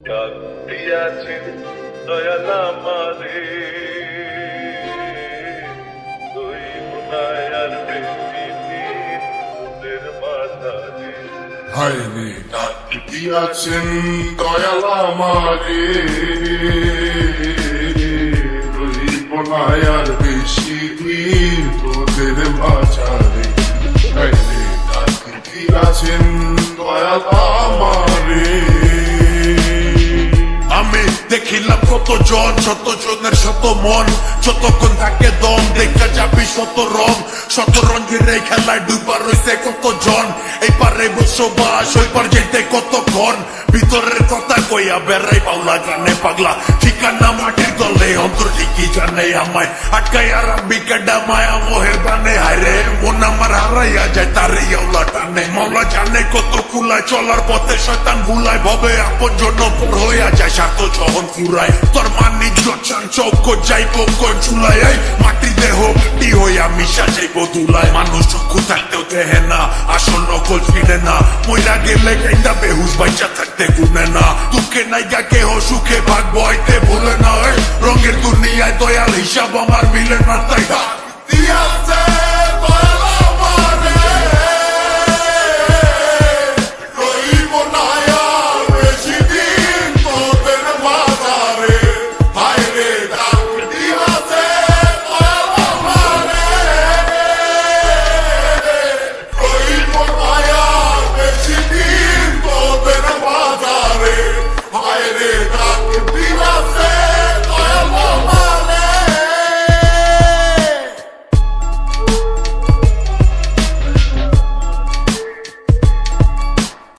ডাক দিয়াছেন দয়াল আমারে, দুই বোনায়ার পৃথিবীর ফুলের মাঝারে। হায় রে ডাক দিয়াছেন দয়াল আমারে, রইব না আর বেশি দিন তোদের মাঝারে। হায় রে ডাক দিয়াছেন দয়াল আমারে। আমি দেখিলাম কত জন, শত জনের শত মন, যতক্ষণ থাকে দম দেখা যাবি শত রং। শত রঙের এই খেলায় ডুবা রয়েছে কত জন, এই পারে বসবাস ওই পার যেতে কতক্ষণ। ভিতরের কথা কইয়া বেড়াই পাওলা গানে পাগলা, ঠিকানা মাটির দলে অন্তর ঠিকই জানে আমায়। আটকাই আর বিকেডা মায়া মোহের বানে, হায়রে মন আমার হারাইয়া যায় তারে আওলা টানে। মাওলা জানে কত কুলায় চলার পথে শয়তান ভুলায়, ভবে আপন জন্য পর হইয়া যায় স্বার্থ যখন ফুরায়। তোর মানিজ্য চান চৌক যাইব কোন চুলায়, এই মাটি দেহ মাটি হইয়া মিশা যাইব দুলায়। মানুষ চক্ষু থাকতেও দেহে না, আসল নকল চিনে না, মইরা গেলে গাইন্দা বেহুশ বাইচা থাকতে গুনে না। দুঃখে নাইগা কেহ সুখে ভাগ বইতে ভুলে না, রঙের দুনিয়ায় দয়াল হিসাব আমার মিলে না। তাই দিয়াছে